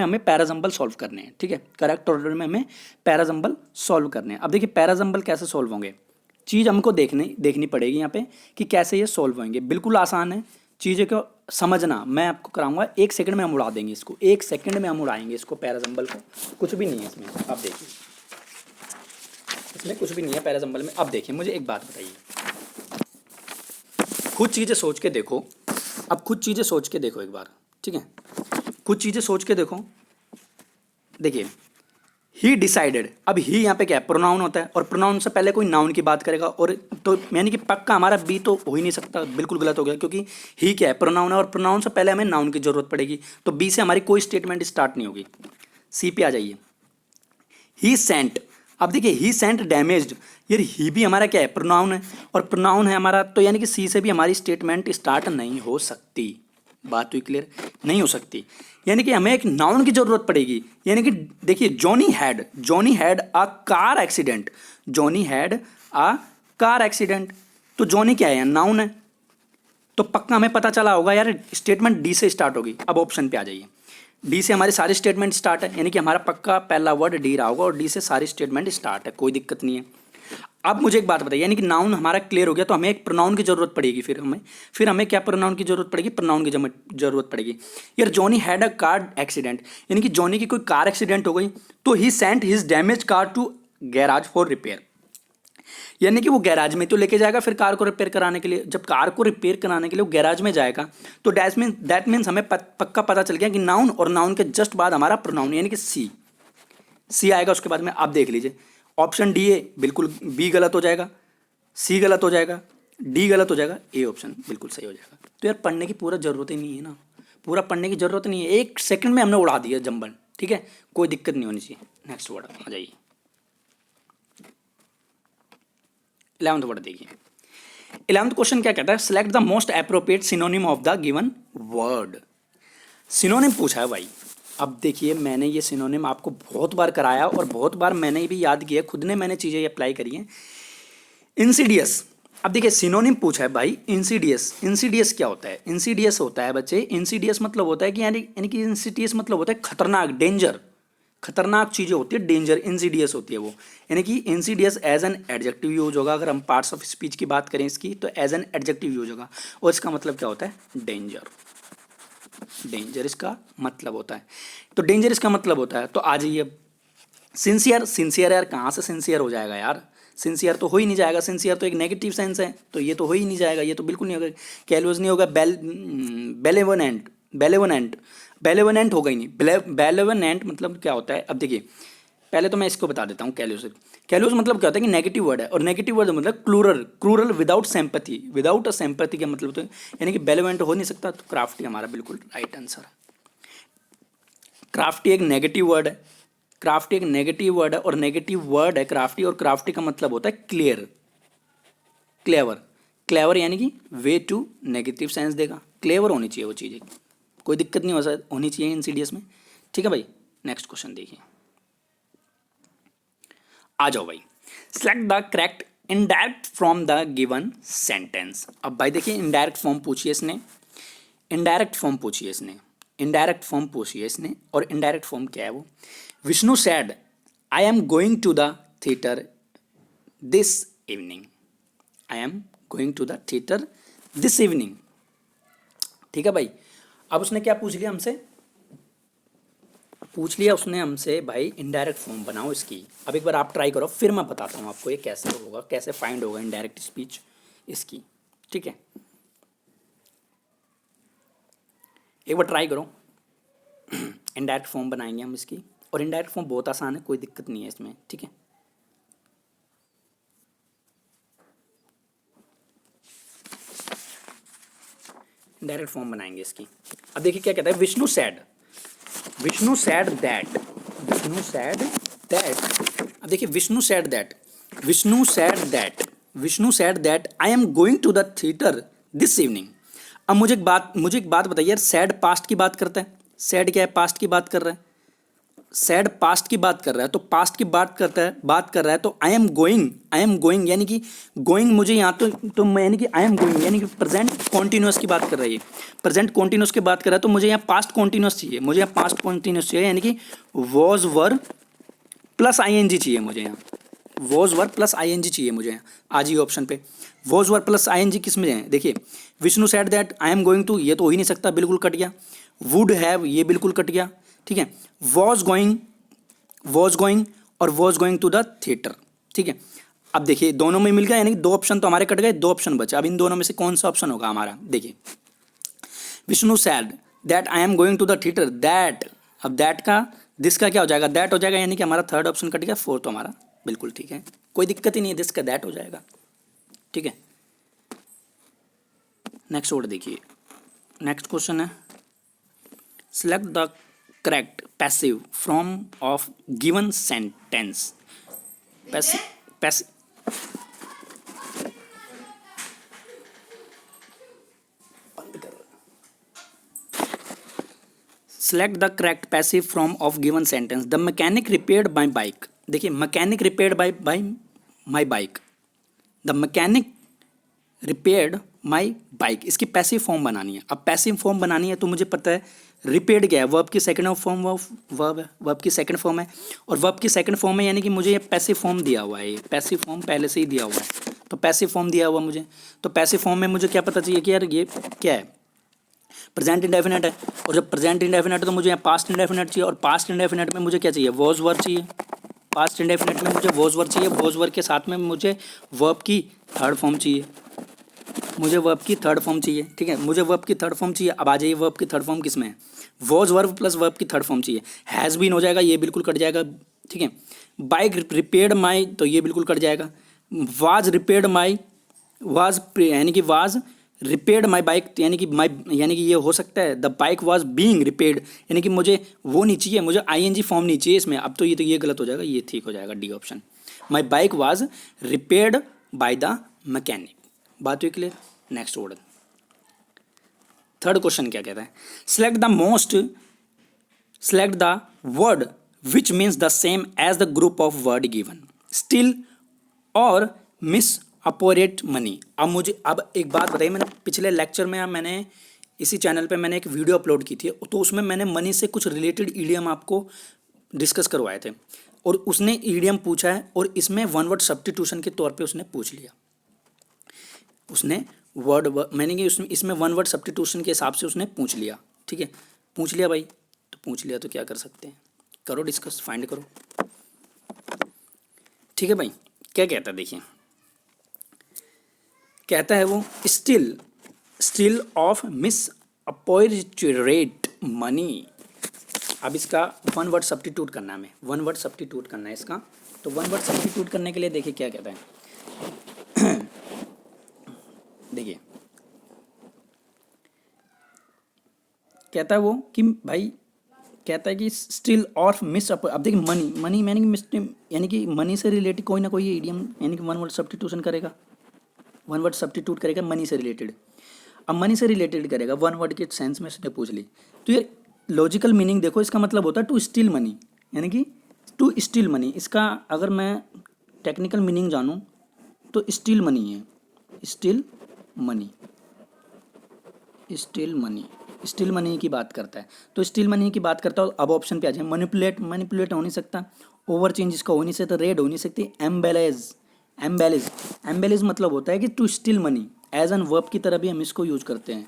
हमें parajumble solve करने हैं, ठीक है, करेक्ट ऑर्डर में हमें पैराजम्बल सॉल्व करने हैं। अब देखिए पैराजम्बल कैसे सॉल्व होंगे, चीज़ हमको देखनी पड़ेगी यहाँ पे कि कैसे ये सॉल्व होंगे। बिल्कुल आसान है, चीज़ें को समझना मैं आपको कराऊंगा, 1 सेकंड में हम उड़ा देंगे इसको, 1 सेकंड में हम उड़ाएंगे इसको पैराजम्बल को। कुछ भी नहीं है इसमें, अब देखिए इसमें कुछ भी नहीं है पैराजम्बल में। अब देखिए मुझे एक बात बताइए, खुद चीज़ें सोच के देखो, अब खुद चीज़ें सोच के देखो एक बार, ठीक है, कुछ चीज़ें सोच के देखो। देखिए ही डिसाइडेड, अब ही यहाँ पे क्या है, प्रोनाउन होता है और प्रोनाउन से पहले कोई नाउन की बात करेगा, और तो यानी कि पक्का हमारा बी तो हो ही नहीं सकता, बिल्कुल गलत हो गया, क्योंकि ही क्या है, प्रोनाउन है और प्रोनाउन से पहले हमें नाउन की जरूरत पड़ेगी, तो बी से हमारी कोई स्टेटमेंट स्टार्ट नहीं होगी। सी पे आ जाइए, ही सेंट, अब देखिए ही सेंट डैमेज्ड, यार ही भी हमारा क्या है, प्रोनाउन है और प्रोनाउन है हमारा, तो यानी कि सी से भी हमारी स्टेटमेंट स्टार्ट नहीं हो सकती। बात हुई क्लियर, नहीं हो सकती, यानी कि हमें एक नाउन की जरूरत पड़ेगी। यानी कि देखिए Johnny had a car accident, Johnny had a car accident, तो जॉनी क्या है, नाउन है, तो पक्का हमें पता चला होगा यार स्टेटमेंट डी से स्टार्ट होगी। अब ऑप्शन पे आ जाइए, डी से हमारे सारे स्टेटमेंट स्टार्ट है, यानी कि हमारा पक्का पहला वर्ड डी रहा होगा और डी से सारी स्टेटमेंट स्टार्ट है, कोई दिक्कत नहीं है। अब मुझे एक बात बताइए, यानी कि नाउन हमारा क्लियर हो गया, तो हमें एक प्रोनाउन की जरूरत पड़ेगी, फिर हमें क्या प्रोनाउन की जरूरत पड़ेगी, प्रोनाउन की जरूरत पड़ेगी। यार Johnny had a car accident, यानी कि जॉनी की कोई कार एक्सीडेंट हो गई, तो ही sent his damage car to garage for repair, यानी कि वो गैराज में तो लेके जाएगा फिर कार को रिपेयर कराने के लिए। जब कार को रिपेयर कराने के लिए वो गैराज में जाएगा, तो दैट मीन्स हमें पक्का पता चल गया कि नाउन, और नाउन के जस्ट बाद हमारा प्रोनाउन, यानी कि सी आएगा उसके बाद में। आप देख लीजिए ऑप्शन डी है, बिल्कुल बी गलत हो जाएगा, सी गलत हो जाएगा, डी गलत हो जाएगा, ए ऑप्शन बिल्कुल सही हो जाएगा। तो यार पढ़ने की पूरा जरूरत ही नहीं है ना, पूरा पढ़ने की जरूरत नहीं है, 1 सेकंड में हमने उड़ा दिया जंबल, ठीक है, कोई दिक्कत नहीं होनी चाहिए। नेक्स्ट वर्ड आ जाइए, 11th वर्ड देखिए। 11th क्वेश्चन क्या कहता है, select the most appropriate synonym of the given word. Synonym पूछा है भाई। अब देखिए मैंने ये सिनोनिम आपको बहुत बार कराया और बहुत बार मैंने भी याद किया, खुद ने मैंने चीज़ें अप्लाई करी हैं। इंसीडियस, अब देखिए सिनोनिम पूछा है भाई, इंसीडियस क्या होता है, इंसीडियस होता है बच्चे, इंसीडियस मतलब होता है कि यानी कि इंसीडियस मतलब होता है खतरनाक, डेंजर, खतरनाक चीज़ें होती है, डेंजर इंसीडियस होती है वो, यानी कि insidious as an adjective use होगा। अगर हम पार्ट्स ऑफ स्पीच की बात करें इसकी, तो एज एन एडजेक्टिव यूज होगा, और इसका मतलब क्या होता है, डेंजर, डेंजर इसका मतलब होता है। तो डेंजर इसका मतलब होता है, तो आ जाइए सिंसियर यार कहाँ से सिंसियर हो जाएगा यार, सिंसियर तो हो ही नहीं जाएगा, सिंसियर तो एक नेगेटिव सेंस है, तो ये तो हो ही नहीं जाएगा, ये तो बिल्कुल नहीं होगा, कैलुअस नहीं होगा, बेलेवनेंट होगा ही नहीं। बेलेवनेंट मतलब क्या होता है, अब देखिए पहले तो मैं इसको बता देता हूँ। कैलुअस मतलब क्या होता है कि नेगेटिव वर्ड है, और नेगेटिव वर्ड मतलब crural without sympathy, without a sympathy का मतलब तो यानी कि बेलेवेंट हो नहीं सकता, तो क्राफ्टी हमारा बिल्कुल राइट आंसर है। क्राफ्टी एक नेगेटिव वर्ड है, क्राफ्टी एक नेगेटिव वर्ड है, और नेगेटिव वर्ड है क्राफ्टी, और क्राफ्टी का मतलब होता है क्लेवर यानी कि वे टू नेगेटिव सेंस देगा, क्लेवर होनी चाहिए वो चीज़ें, कोई दिक्कत नहीं होनी चाहिए इंसीडियस में, ठीक है भाई। नेक्स्ट क्वेश्चन देखिए, आ जाओ भाई, select the correct indirect from the given sentence. अब भाई देखिए इनडायरेक्ट फॉर्म पूछिए इसने, इनडायरेक्ट फॉर्म पूछिए इसने, और इनडायरेक्ट फॉर्म क्या है वो, Vishnu said I am going to the theatre this evening, I am going to the theatre this evening, ठीक है भाई। अब उसने क्या पूछ लिया हमसे, उसने हमसे भाई इनडायरेक्ट फॉर्म बनाओ इसकी। अब एक बार आप ट्राई करो, फिर मैं बताता हूँ आपको ये कैसे होगा, कैसे फाइंड होगा इनडायरेक्ट स्पीच इसकी, ठीक है, एक बार ट्राई करो। इनडायरेक्ट फॉर्म बनाएंगे हम इसकी, और इनडायरेक्ट फॉर्म बहुत आसान है, कोई दिक्कत नहीं है इसमें, ठीक है। डायरेक्ट फॉर्म बनाएंगे इसकी। अब देखिए क्या कहता है, विष्णु सैड दैट, अब देखिए Vishnu said that I am going to the theatre this evening. अब मुझे एक बात बताइए यार, सैड पास्ट की बात करता है, सैड क्या है, पास्ट की बात कर रहा है, सैड पास्ट की बात कर रहा है, तो पास्ट की बात कर रहा है तो आई एम गोइंग यानी कि गोइंग मुझे यहाँ तो मैं यानी कि आई एम गोइंग यानी कि प्रेजेंट कॉन्टिन्यूस की बात कर रही है, प्रेजेंट कॉन्टिन्यूस की बात कर रहा है, तो मुझे यहाँ पास्ट कॉन्टिन्यूस चाहिए, मुझे यहाँ पास्ट कॉन्टिन्यूस चाहिए यानी कि was were plus I N G चाहिए मुझे यहाँ, was were plus I N G चाहिए मुझे यहाँ। आज ही ऑप्शन पे was were plus I N G किस में है, देखिए Vishnu said that I am going to, ये तो हो ही नहीं सकता, बिल्कुल कट गया। वुड हैव, ये बिल्कुल कट गया, ठीक है। वॉज गोइंग और was going to the theatre, ठीक है। अब देखिए दोनों में मिल गया यानी कि दो ऑप्शन तो हमारे कट गए, दो ऑप्शन बचा। अब इन दोनों में से कौन सा ऑप्शन होगा हमारा, देखिए Vishnu said that I am going to the theatre, that, अब दैट का दिस का क्या हो जाएगा, दैट हो जाएगा, यानी कि हमारा थर्ड ऑप्शन कट गया, फोर्थ तो हमारा बिल्कुल ठीक है, कोई दिक्कत ही नहीं है, दिस का दैट हो जाएगा, ठीक है। नेक्स्ट वर्ड देखिए, नेक्स्ट क्वेश्चन है select the correct passive form of given sentence. Passive select the correct passive form of given sentence. The mechanic repaired my bike, देखिए mechanic repaired by my bike, the mechanic repaired my bike, इसकी passive form बनानी है। अब passive form बनानी है तो मुझे पता है रिपेयर्ड क्या है, वर्ब की सेकंड फॉर्म ऑफ वर्ब है, वर्ब की सेकंड फॉर्म है, और वर्ब की सेकंड फॉर्म है यानी कि मुझे ये पैसिव फॉर्म दिया हुआ है, ये पैसिव फॉर्म पहले से ही दिया हुआ है, तो पैसिव फॉर्म दिया हुआ मुझे, तो पैसिव फॉर्म में मुझे क्या पता चाहिए कि यार ये क्या है, प्रेजेंट इंडेफिनेट है, और जब प्रेजेंट इंडेफिनेट है तो मुझे यहाँ पास्ट इंडेफिनेट चाहिए, और पास्ट इंडेफिनेट में मुझे क्या चाहिए, वॉज वर्ब चाहिए, पास्ट इंडेफिनेट में मुझे वॉज वर्ब चाहिए, वॉज वर्ब के साथ में मुझे वर्ब की थर्ड फॉर्म चाहिए, मुझे वर्ब की थर्ड फॉर्म चाहिए, ठीक है, मुझे वर्ब की थर्ड फॉर्म चाहिए। अब आ जाइए वर्ब की थर्ड फॉर्म किस में है, वॉज वर्ब प्लस वर्ब की थर्ड फॉर्म चाहिए, हैज़ बीन हो जाएगा, ये बिल्कुल कट जाएगा, ठीक है। बाइक रिपेयर्ड माई, तो ये बिल्कुल कट जाएगा। वाज रिपेयर्ड माई, वाज यानी कि वाज रिपेयर्ड माई बाइक, यानी कि माई, यानी कि ये हो सकता है the bike was being repaired, यानी कि मुझे वो नहीं चाहिए, मुझे आईएनजी फॉर्म नहीं चाहिए इसमें। अब तो ये गलत हो जाएगा, ये ठीक हो जाएगा, D option, my bike was repaired by the mechanic. बात हुई clear. Next word, third question क्या कहता है, select the word which means the same as the group of word given, steal और मिस अपोरेट मनी। अब मुझे अब एक बात बताइए, मैंने पिछले लेक्चर में मैंने इसी चैनल पे मैंने एक वीडियो अपलोड की थी, तो उसमें मैंने मनी से कुछ रिलेटेड ईडियम आपको डिस्कस करवाए थे, और उसने ईडियम पूछा है, और इसमें वन वर्ड सब्स्टिट्यूशन के तौर पे उसने पूछ लिया, उसने मैंने कि इसमें वन वर्ड सब्स्टिट्यूशन के हिसाब से उसने पूछ लिया, ठीक है, पूछ लिया भाई, तो पूछ लिया तो क्या कर सकते हैं, करो डिस्कस, फाइंड करो, ठीक है भाई। क्या कहता है देखिए, कहता है वो स्टिल ऑफ मिस अपॉर्चुनेट मनी। अब इसका वन वर्ड सब्स्टिट्यूट करना है, हमें वन वर्ड सब्स्टिट्यूट करना है इसका, तो वन वर्ड सब्स्टिट्यूट करने के लिए देखिए क्या कहता है देखिए कहता है वो कि भाई, कहता है कि स्टिल ऑफ मिस, अब देखिए मनी यानी कि मनी से रिलेटेड कोई ना कोई इडियम यानी कि वन वर्ड सब्स्टिट्यूशन करेगा, वन वर्ड सब्स्टिट्यूट करेगा मनी से रिलेटेड। अब मनी से रिलेटेड करेगा, वन वर्ड के सेंस में उसने पूछ ली, तो ये लॉजिकल मीनिंग देखो, इसका मतलब होता है टू स्टील मनी, यानी कि टू स्टील मनी। इसका अगर मैं टेक्निकल मीनिंग जानूँ तो स्टील मनी है, स्टील मनी की बात करता है, तो स्टील मनी की बात करता है। अब ऑप्शन पे आ जाए, मैनिपुलेट हो नहीं सकता, ओवर चेंज इसका हो नहीं सकता, रेड हो नहीं सकती, एम्बेलिज मतलब होता है कि to steal money, as an verb की तरह भी हम इसको यूज करते हैं।